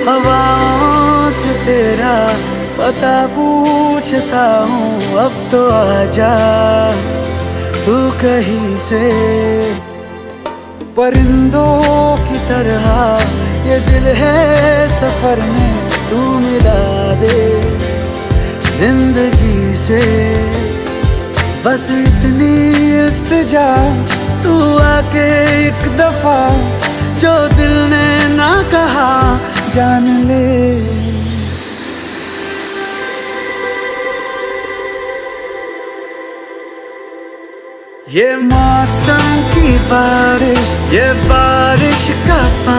हवाओं से तेरा पता पूछता हूँ, अब तो आजा तू कहीं से। परिंदों की तरह ये दिल है सफर में, तू मिला दे जिंदगी से। बस इतनी इल्तिजा, तू आके एक दफा जो दिल ने ना कहा जान ले। ये मौसम की बारिश, ये बारिश का पानी।